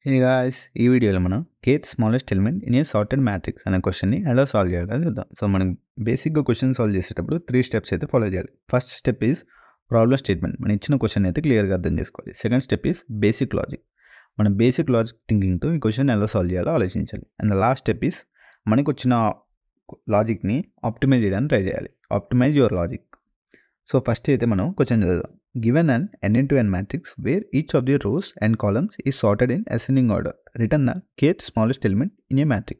Hey guys, ఈ వీడియోలో మనం kth smallest element in a sorted matrix అనే క్వశ్చన్ని ఎలా సాల్వ్ చేయాలో చూద్దాం. సో మనం బేసిక్గా క్వశ్చన్ సాల్వ్ చేసేటప్పుడు 3 స్టెప్స్ అయితే ఫాలో చేయాలి. First step is problem statement, మనం ఇచ్చిన క్వశ్చన్ అయితే క్లియర్గా అర్థం చేసుకోవాలి. Second step is basic logic, మనం బేసిక్ లాజిక్ థింకింగ్తో ఈ క్వశ్చన్ ఎలా సాల్వ్ చేయాలో ఆలోచించాలి. And the last step is మనకు వచ్చిన లాజిక్ని ఆప్టిమైజ్ చేయడానికి ట్రై చేయాలి. Optimise your logic. So first అయితే మనం క్వశ్చన్ చదువుదాం. Given an n×n matrix where each of the rows and columns is sorted in ascending order, return the kth smallest element in a matrix.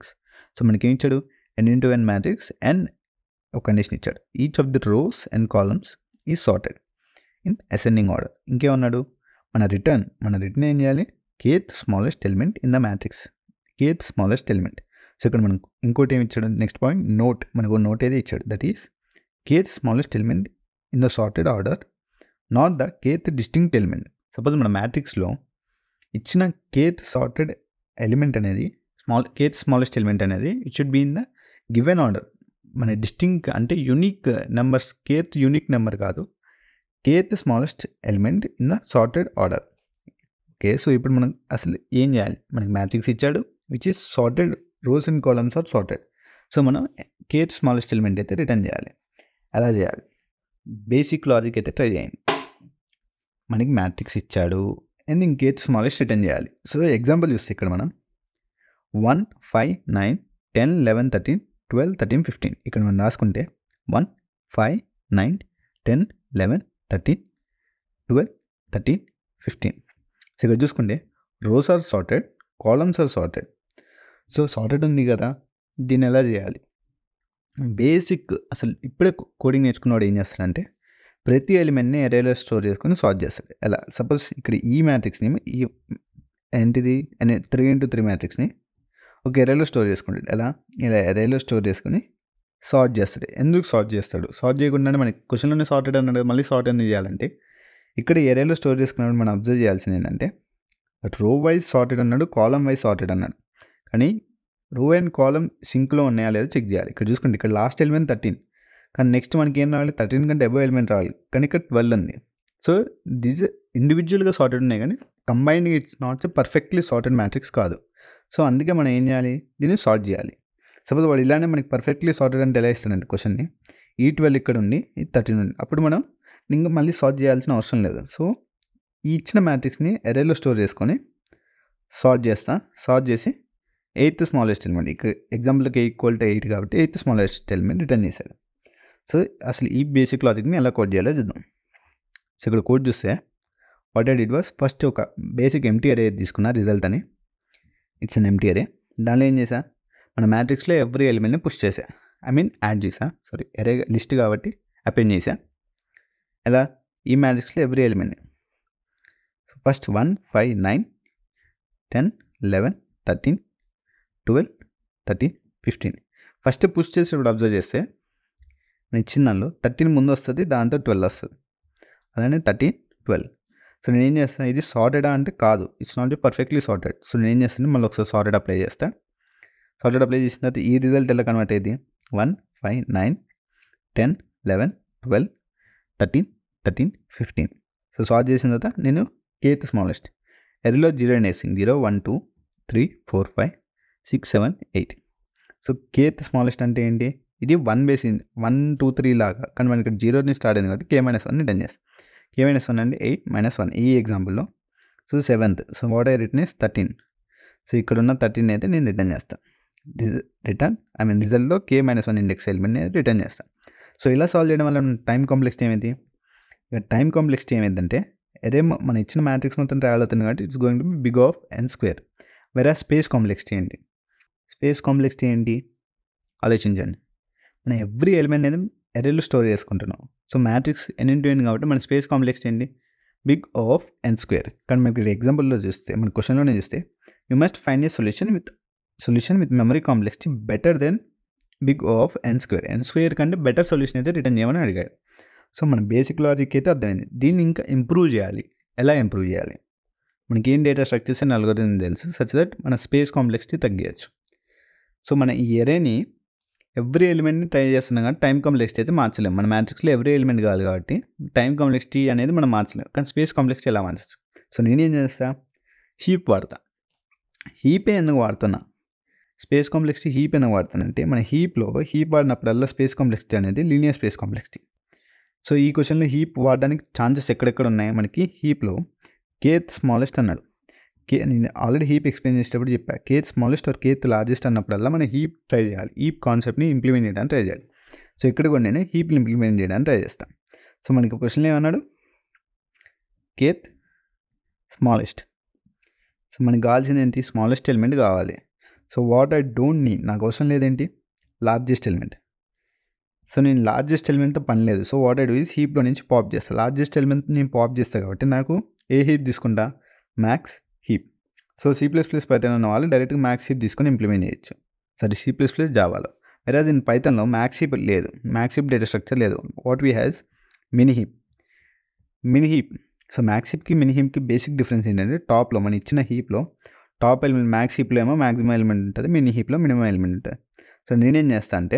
So మనకి ఏం ఇచ్చాడు, n×n matrix and ఒక condition ఇచ్చాడు. Each of the rows and columns is sorted in ascending order. ఇంకేమన్నాడు, మన return ఏం చేయాలి, kth smallest element in the matrix. kth smallest element. So ఇక్కడ మనకు ఇంకోటి ఏమి ఇచ్చాడు, నెక్స్ట్ పాయింట్ నోట్, మనకు నోట్ ఏది ఇచ్చాడు, that is kth smallest element in the sorted order, not the kth distinct element. Suppose మన మ్యాట్రిక్స్లో ఇచ్చిన kth సార్టెడ్ ఎలిమెంట్ అనేది kth స్మాలెస్ట్ ఎలిమెంట్ అనేది it should be in the given order. మన distinct అంటే unique numbers, kth unique number కాదు, kth smallest element in the sorted order. Okay, so ఇప్పుడు మనం అసలు ఏం చేయాలి, మనకి మ్యాట్రిక్స్ ఇచ్చాడు which is sorted, rows and columns are sorted. So మనం kth స్మాలెస్ట్ ఎలిమెంట్ అయితే రిటర్న్ చేయాలి. ఎలా చేయాలి, బేసిక్ లాజిక్ అయితే ట్రై చేయండి. మనకి మ్యాట్రిక్స్ ఇచ్చాడు అండ్ ఇంకేది స్మాలెస్ట్ రిటర్న్ చేయాలి. సో ఎగ్జాంపుల్ చూస్తే ఇక్కడ మనం 1, 5, 9, 10, 11, 13, 12, 13, 15 ఇక్కడ మనం రాసుకుంటే 1, 5, 9, 10, 11, 13, 12, 13, 15. సో ఇక్కడ చూసుకుంటే rows are sorted, columns are sorted. So sorted ఉంది కదా, దీన్ని ఎలా చేయాలి, బేసిక్ అసలు ఇప్పుడే కోడింగ్ నేర్చుకున్నవాడు ఏం చేస్తాడంటే ప్రతి ఎలిమెంట్ని ఎరేలో స్టోర్ చేసుకుని సాల్వ్ చేస్తాడు. ఎలా, సపోజ్ ఇక్కడ ఈ మ్యాట్రిక్స్ని, ఈ ఏంటిది 3x3 మ్యాట్రిక్స్ని ఒక ఎరేలో స్టోర్ చేసుకుంటాడు. ఎలా, ఇలా ఎరేలో స్టోర్ చేసుకుని సార్ట్ చేస్తాడు. ఎందుకు సార్ట్ చేస్తాడు, సార్ట్ చేయకుండానే మనకి క్వశ్చన్లోనే సార్టెడ్ అన్నాడు, మళ్ళీ సార్ట్ ఎందుకు చేయాలంటే ఇక్కడ ఎరేలో స్టోర్ చేసుకున్నప్పుడు మనం అబ్జర్వ్ చేయాల్సింది ఏంటంటే రో వైజ్ సార్టెడ్ అన్నాడు, కాలమ్ వైజ్ సార్టెడ్ అన్నాడు, కానీ రో అండ్ కాలమ్ సింక్లో ఉన్నాయా లేదా చెక్ చేయాలి. ఇక్కడ చూసుకుంటే ఇక్కడ లాస్ట్ ఎలిమెంట్ 13, కానీ నెక్స్ట్ మనకి ఏం రావాలి, 13 కంటే అబవ్ ఎలిమెంట్ రావాలి, కానీ ఇక్కడ 12 ఉంది. సో దీస్ ఇండివిజువల్గా సార్టెడ్ ఉన్నాయి, కానీ combined it's not perfectly sorted matrix కాదు. సో అందుకే మనం ఏం చేయాలి, దీన్ని సార్ట్ చేయాలి. సపోజ్ వాడు ఇలానే మనకి పర్ఫెక్ట్లీ సార్టెడ్ అంటే ఎలా ఇస్తాడంటే క్వశ్చన్ని, ఈ 12 ఇక్కడ ఉంది, ఈ 13 ఉంది, అప్పుడు మనం ఇంకా మళ్ళీ సార్ట్ చేయాల్సిన అవసరం లేదు. సో ఈ ఇచ్చిన మ్యాట్రిక్స్ని ఎరేలో స్టోర్ చేసుకొని సార్ట్ చేసి 8th స్మాలెస్ట్ ఎలిమెంట్, ఇక్కడ ఎగ్జాంపుల్కి =8 కాబట్టి 8th స్మాలెస్ట్ ఎలిమెంట్ రిటర్న్ చేశాడు. సో అసలు ఈ బేసిక్ లాజిక్ని ఎలా కోడ్ చేయాలో చూద్దాం. సో ఇక్కడ కోడ్ చూస్తే what I did was, first ఒక బేసిక్ ఎంటీ అరే తీసుకున్నా, రిజల్ట్ అని, ఇట్స్ అన్ ఎంటీ అరే. దానిలో ఏం చేసా, మన మ్యాట్రిక్స్లో ఎవ్రీ ఎలిమెంట్ని పుష్ చేసా, యాడ్ చేసా, అరే లిస్ట్ కాబట్టి అపెండ్ చేసా. ఎలా, ఈ మ్యాట్రిక్స్లో ఎవ్రీ ఎలిమెంట్ని, సో ఫస్ట్ 1, 5, 9, 10, 11, 13, 12, 13, 15 ఫస్ట్ పుష్ చేసేటప్పుడు అబ్జర్వ్ చేస్తే నేను ఇచ్చిన దానిలో 13 ముందు వస్తుంది, దాంతో 12 వస్తుంది, అలానే 13, 12. సో నేను ఏం చేస్తాను, ఇది సార్టెడా అంటే కాదు, it's not perfectly sorted. So నేను ఏం చేస్తాను, మళ్ళీ ఒకసారి సార్టెడ్ అప్లై చేస్తాను. సార్టెడ్ అప్లై చేసిన తర్వాత ఈ రిజల్ట్ ఎలా కన్వర్ట్ అయ్యింది, 1, 5, 9, 10, 11, 12, 13, 13, 15. సో సార్ట్ చేసిన తర్వాత నేను kth స్మాలెస్ట్ ఎర్రీలో 0 వేసింది, 0, 1, 2, 3, 4, 5, 6, 7, 8. సో kth స్మాలెస్ట్ అంటే ఏంటి, ఇది 1 బేస్ 1, 2, 3 లాగా, కానీ మనకి ఇక్కడ 0 స్టార్ట్ అయింది కాబట్టి k-1 రిటర్న్ చేస్తాం. k-1 అంటే 8 - 1 ఈ ఎగ్జాంపుల్లో. So 7th, so what I return is 13. So ఇక్కడ ఉన్న 13 అయితే నేను రిటర్న్ చేస్తాను, రిజల్ట్లో k-1 ఇండెక్స్ ఎలిమెంట్ని రిటర్న్ చేస్తాను. సో ఇలా సాల్వ్ చేయడం వల్ల టైం కాంప్లెక్సిటీ ఏమైంది, ఇక టైం కాంప్లెక్సిటీ ఏమైందంటే అరే మన ఇచ్చిన మ్యాట్రిక్స్ మొత్తం ట్రావెల్ అవుతుంది కాబట్టి it's going to be big of n². వేరే స్పేస్ కాంప్లెక్సిటీ ఏంటి, స్పేస్ కాంప్లెక్సిటీ ఏంటి ఆలోచించండి. మనం ఎవ్రీ ఎలిమెంట్ అనేది ఎరేలో స్టోర్ చేసుకుంటున్నాం. సో మ్యాట్రిక్స్ n×n కాబట్టి మన స్పేస్ కాంప్లెక్సిటీ ఏంటి, బిగ్ ఆఫ్ n². కానీ మనకి ఇక్కడ ఎగ్జాంపుల్లో చూస్తే, మన క్వశ్చన్లోనే చూస్తే you must find a solution with memory complexity better then big of n². n² కంటే బెటర్ సొల్యూషన్ అయితే రిటర్న్ చేయమని అడిగాడు. సో మన బేసిక్ లాజిక్ అయితే అర్థమైంది. దీన్ని ఇంకా ఇంప్రూవ్ చేయాలి. ఎలా ఇంప్రూవ్ చేయాలి, మనకి ఏం డేటా స్ట్రక్చర్స్ అండ్ అల్గోరిథం తెలుసు, సచ్ దట్ మన స్పేస్ కాంప్లెక్సిటీ తగ్గించచ్చు. సో మన ఈ ఎరేని ఎవ్రీ ఎలిమెంట్ని ట్రై చేస్తున్నాం కానీ టైం కాంప్లెక్సిటీ అయితే మార్చలేము. మన మ్యాట్రిక్స్లో ఎవ్రీ ఎలిమెంట్ కావాలి కాబట్టి టైం కాంప్లెక్సిటీ అనేది మనం మార్చలేము, కానీ స్పేస్ కాంప్లెక్సిటీ ఎలా మార్చచ్చు. సో నేనేం చేస్తా, హీప్ వాడతా. హీపే ఎందుకు వాడుతున్నా, స్పేస్ కాంప్లెక్సిటీ హీప్ ఎందుకు వాడుతానంటే మన హీప్లో హీప్ వాడినప్పుడల్లా స్పేస్ కాంప్లెక్సిటీ అనేది లీనియర్ స్పేస్ కాంప్లెక్సిటీ. సో ఈ క్వశ్చన్లో హీప్ వాడడానికి ఛాన్సెస్ ఎక్కడెక్కడ ఉన్నాయి మనకి. హీప్లో కేత్ స్మాలెస్ట్ అన్నాడు. నేను ఆల్రెడీ హీప్ ఎక్స్ప్లెయిన్ చేసేటప్పుడు చెప్పా, kth smallest or kth largest అన్నప్పుడల్లా మనం హీప్ ట్రై చేయాలి, హీప్ కాన్సెప్ట్ని ఇంప్లిమెంట్ చేయడానికి ట్రై చేయాలి. సో ఇక్కడ కూడా నేను హీప్ని ఇంప్లిమెంట్ చేయడానికి ట్రై చేస్తాను. సో మనకి క్వశ్చన్లో ఏమన్నాడు, కేత్ స్మాలెస్ట్. సో మనకి కావాల్సింది ఏంటి, స్మాలెస్ట్ ఎలిమెంట్ కావాలి. So what I don't need, నాకు అవసరం లేదేంటి, లార్జెస్ట్ ఎలిమెంట్. సో నేను లార్జెస్ట్ ఎలిమెంట్తో పని లేదు. So what I do is హీప్లో నుంచి పాప్ చేస్తాను. లార్జెస్ట్ ఎలిమెంట్ నేను పాప్ చేస్తాను కాబట్టి నాకు ఏ హీప్ తీసుకుంటా, max heap. So C++ Python ఉన్న వాళ్ళు డైరెక్ట్గా మ్యాక్స్ హీప్ తీసుకొని ఇంప్లిమెంట్ చేయొచ్చు. సరే C++ జావాలో. వెరాజ్ ఇన్ పైథాన్లో మ్యాక్స్ హీప్ లేదు, మ్యాక్స్ హీప్ డేటా స్ట్రక్చర్ లేదు. What we has mini heap. Mini heap. So max హీప్కి మినీ హీప్కి బేసిక్ డిఫరెన్స్ ఏంటంటే టాప్లో మన ఇచ్చిన హీప్లో టాప్ ఎలిమెంట్ మ్యాక్స్ హీప్లో ఏమో మ్యాక్సిమం ఎలిమెంట్ ఉంటుంది, మినీ హీప్లో మినిమం ఎలిమెంట్ ఉంటుంది. సో నేనేం చేస్తాను అంటే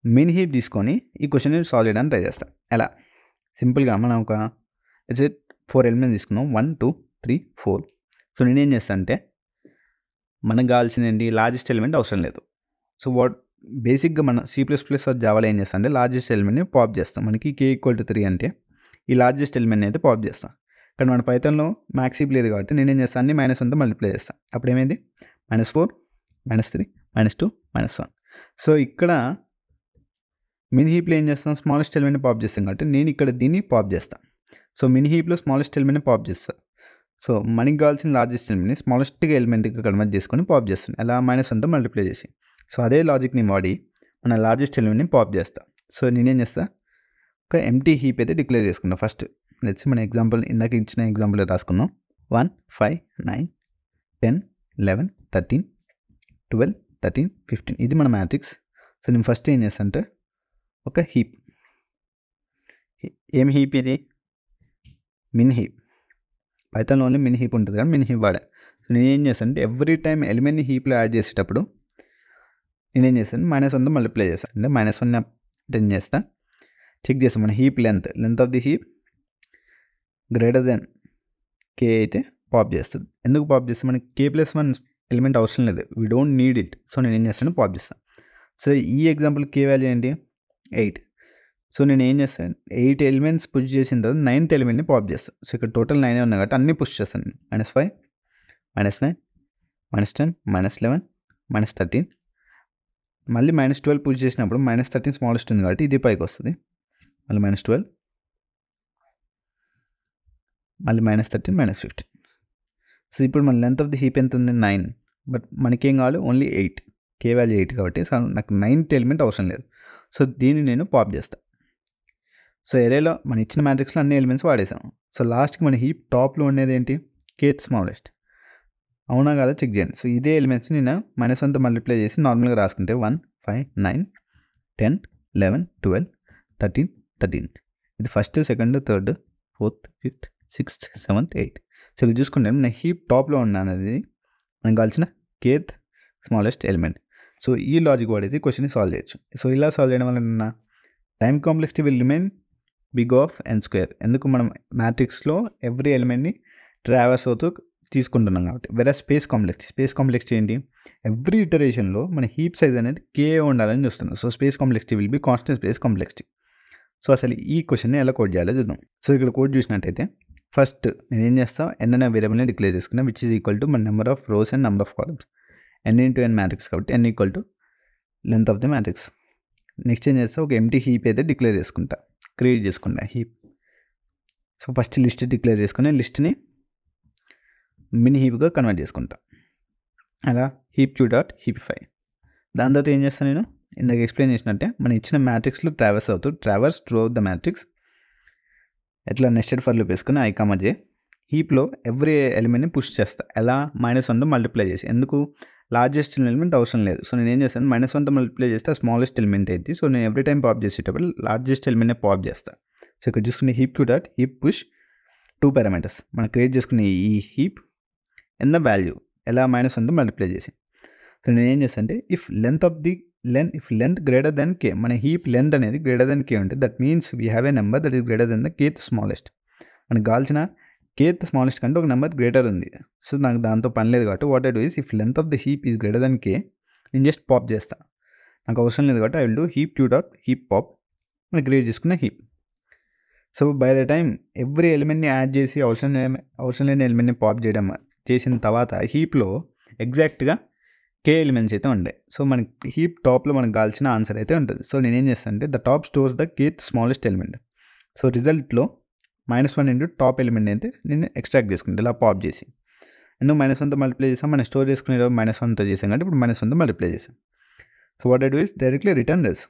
మినీ హీప్ తీసుకొని ఈ క్వశ్చన్ని సాల్వ్ చేయడానికి ట్రై చేస్తాను. ఎలా, సింపుల్గా మనం ఒక 4 ఎలిమెంట్స్ తీసుకున్నాం, 1 2 3 4. సో నేనేం చేస్తాను అంటే మనకు కావాల్సింది ఏంటి, లార్జెస్ట్ ఎలిమెంట్ అవసరం లేదు. సో వాట్ బేసిక్గా మన C++ జావాలో ఏం చేస్తాం అంటే లార్జెస్ట్ ఎలిమెంట్ని పాప్ చేస్తాం. మనకి k=3 అంటే ఈ లార్జెస్ట్ ఎలిమెంట్ని అయితే పాప్ చేస్తాం. కానీ మన పైథాన్లో మ్యాక్స్ హీప్ లేదు కాబట్టి నేనేం చేస్తాను, అన్ని -1తో మల్టిప్లై చేస్తాను. అప్పుడు ఏమైంది, -4 -3 -2 -1. సో ఇక్కడ మినీ హీప్లో ఏం చేస్తాం, స్మాలెస్ట్ ఎలిమెంట్ని పాప్ చేస్తాం కాబట్టి నేను ఇక్కడ దీన్ని పాప్ చేస్తాను. సో మినీ హీప్లో స్మాలెస్ట్ ఎలిమెంట్ని పాప్ చేస్తాను. సో మనకి కావాల్సిన లార్జెస్ట్ ఎలిమెంట్ని స్మాలెస్ట్గా ఎలిమెంట్గా కన్వర్ట్ చేసుకొని పాప్ చేస్తాను, ఎలా -1తో మల్టిప్లై చేసి. సో అదే లాజిక్ని వాడి మన లార్జెస్ట్ ఎలిమెంట్ని పాప్ చేస్తాను. సో నేనేం చేస్తాను, ఒక ఎంటీ హీప్ అయితే డిక్లేర్ చేసుకున్నాను. ఫస్ట్ లెట్స్ మన ఎగ్జాంపుల్ ఇందాక ఇచ్చిన ఎగ్జాంపుల్ రాసుకున్నాం. 1 5 9 10 11 13 12 13 15 ఇది మన మ్యాట్రిక్స్. సో నేను ఫస్ట్ ఏం చేస్తాను అంటే ఒక హీప్. ఏం హీప్ ఇది, మిన్ హీప్. పైథాన్లో ఓన్లీ మిన్ హీప్ ఉంటుంది కానీ మిన్ హీప్ వాడా. సో నేను ఏం చేస్తాను అంటే ఎవ్రీ టైం ఎలిమెంట్ని హీప్లో యాడ్ చేసేటప్పుడు నేనేం చేస్తాను, -1తో మల్టిప్లై చేస్తాను. అంటే -1 10 చేస్తాను, చెక్ చేస్తాను మన heap length of the heap greater then k అయితే పాప్ చేస్తుంది. ఎందుకు పాప్ చేస్తాను, మనకి k+1 ఎలిమెంట్ అవసరం లేదు, we don't need it. So నేను ఏం చేస్తాను, పాప్ చేస్తాను. సో ఈ ఎగ్జాంపుల్ k వాల్యూ ఏంటి, 8. సో నేను ఏం చేస్తాను, 8 ఎలిమెంట్స్ పుష్ చేసిన తర్వాత 9th ఎలిమెంట్ని పాప్ చేస్తాను. సో ఇక్కడ టోటల్ 9 ఉన్నాయి కాబట్టి అన్నీ పుష్ చేస్తాను. -5 -9 -10 -11 -13 మళ్ళీ -12 పుష్ చేసినప్పుడు -13 స్మాలెస్ట్ ఉంది కాబట్టి ఇది పైకి వస్తుంది. మళ్ళీ -12 మళ్ళీ -13 -15. సో ఇప్పుడు మన లెంత్ ఆఫ్ ది హీప్ ఎంత ఉంది, 9. బట్ మనకేం కావాలి, ఓన్లీ 8. k వాల్యూ 8 కాబట్టి నాకు 9th ఎలిమెంట్ అవసరం లేదు. సో దీన్ని నేను పాప్ చేస్తాను. సో ఎరేలో మన ఇచ్చిన మ్యాట్రిక్స్లో అన్ని ఎలిమెంట్స్ వాడేసాం. సో లాస్ట్కి మన హీప్ టాప్లో ఉండేది ఏంటి, కేత్ స్మాలెస్ట్. అవునా కదా చెక్ చేయండి. సో ఇదే ఎలిమెంట్స్ నేను -1తో మల్టిప్లై చేసి నార్మల్గా రాసుకుంటే 1 5 9 10 11 12 13 13 ఇది first second third fourth fifth sixth seventh eighth. So ఇది చూసుకుంటే నేను హీప్ టాప్లో ఉన్నది మనకు కావాల్సిన కేత్ స్మాలెస్ట్ ఎలిమెంట్. సో ఈ లాజిక్ వాడేది క్వశ్చన్ని సాల్వ్ చేయొచ్చు. సో ఇలా సాల్వ్ చేయడం వల్ల time complexity will remain big of n². ఎందుకు మనం మ్యాట్రిక్స్లో ఎవ్రీ ఎలిమెంట్ని ట్రావర్స్ అవుతూ తీసుకుంటున్నాం కాబట్టి. వేరే స్పేస్ కాంప్లెక్సిటీ ఏంటి, ఎవ్రీ ఇటరేషన్లో మన హీప్ సైజ్ అనేది k ఉండాలని చూస్తున్నాం. So space complexity will be constant space complexity. So అసలు ఈ క్వశ్చన్ని ఎలా కోడ్ చేయాలో చూద్దాం. సో ఇక్కడ కోడ్ చూసినట్టయితే ఫస్ట్ నేను ఏం చేస్తాను, n అనే వేరియబుల్ని డిక్లేర్ చేసుకున్నా విచ్ ఈజ్ ఈక్వల్ టు మన number of rows and number of columns. n into n matrix కాబట్టి n equal to length of the matrix. Next ఏం చేస్తా, ఒక ఎంటీ హీప్ అయితే డిక్లేర్ చేసుకుంటా, క్రియేట్ చేసుకుంటా heap. So first list declare చేసుకుని లిస్ట్ని mini హీప్గా convert చేసుకుంటా. అలా హీప్ క్యూ డాట్ హీపిఫై. దాని తర్వాత ఏం చేస్తాను, నేను ఇందాక ఎక్స్ప్లెయిన్ చేసినట్టే మన ఇచ్చిన మ్యాట్రిక్స్లో traverse through out the matrix ఎట్లా నెస్టెడ్ ఫర్ లూప్ వేసుకుని i, j హీప్లో ఎవ్రీ ఎలిమెంట్ని పుష్ చేస్తా. ఎలా -1తో మల్టిప్లై చేసి, ఎందుకు లార్జెస్ట్ ఎలిమెంట్ అవసరం లేదు. సో నేను ఏం చేస్తాను, -1తో మల్టిప్లై చేస్తే స్మాలెస్ట్ ఎలిమెంట్ అయితే. సో నేను ఎవ్రీ టైం పాప్ చేసేటప్పుడు లార్జెస్ట్ ఎలిమెంట్నే పాప్ చేస్తాను. సో ఇక్కడ చూసుకునే heap queue dot heap push 2 parameters మనం క్రియేట్ చేసుకునే ఈ హీప్ ఎన్ ద వాల్యూ ఎలా -1తో మల్టిప్లై చేసి. సో నేను ఏం చేస్తాను అంటే if length greater then k, మన హీప్ లెంత్ అనేది గ్రేటర్ దెన్ k ఉంటే that means we have a number that is greater than the kth smallest. మనకు కావాల్సిన kth స్మాలెస్ట్ కంటే ఒక నెంబర్ గ్రేటర్ ఉంది. సో నాకు దాంతో పని లేదు కాబట్టి what I do is if length of the heap is greater then k నేను జస్ట్ పాప్ చేస్తా. నాకు అవసరం లేదు కాబట్టి I will do heap q dot heap pop నేను క్రియేట్ చేసుకున్న heap. So by the time every ఎలిమెంట్ని యాడ్ చేసి అవసరం లేని ఎలిమెంట్ని పాప్ చేయడం చేసిన తర్వాత హీప్లో ఎగ్జాక్ట్గా k ఎలిమెంట్స్ అయితే ఉంటాయి. సో మనకి హీప్ టాప్లో మనకు కావాల్సిన ఆన్సర్ అయితే ఉంటుంది. సో నేనేం చేస్తాను అంటే the top stores the kth smallest element. So రిజల్ట్లో -1 ఇంటూ టాప్ ఎలిమెంట్ అయితే నేను ఎక్స్ట్రాక్ట్ చేసుకుంటాను ఇలా పాప్ చేసి. ఎందుకు -1తో మల్టిప్లై చేసాం, మనం స్టోర్ చేసుకునే -1తో చేసాం కాబట్టి ఇప్పుడు -1తో మల్టిప్లై చేసాం. So what I do is directly return this.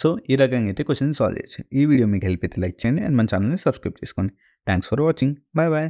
So ఈ రకంగా అయితే క్వశ్చన్ సాల్వ్ చేయొచ్చు. ఈ వీడియో మీకు హెల్ప్ అయితే లైక్ చేయండి అండ్ మన ఛానల్ని సబ్స్క్రైబ్ చేసుకోండి. Thanks for watching. Bye bye.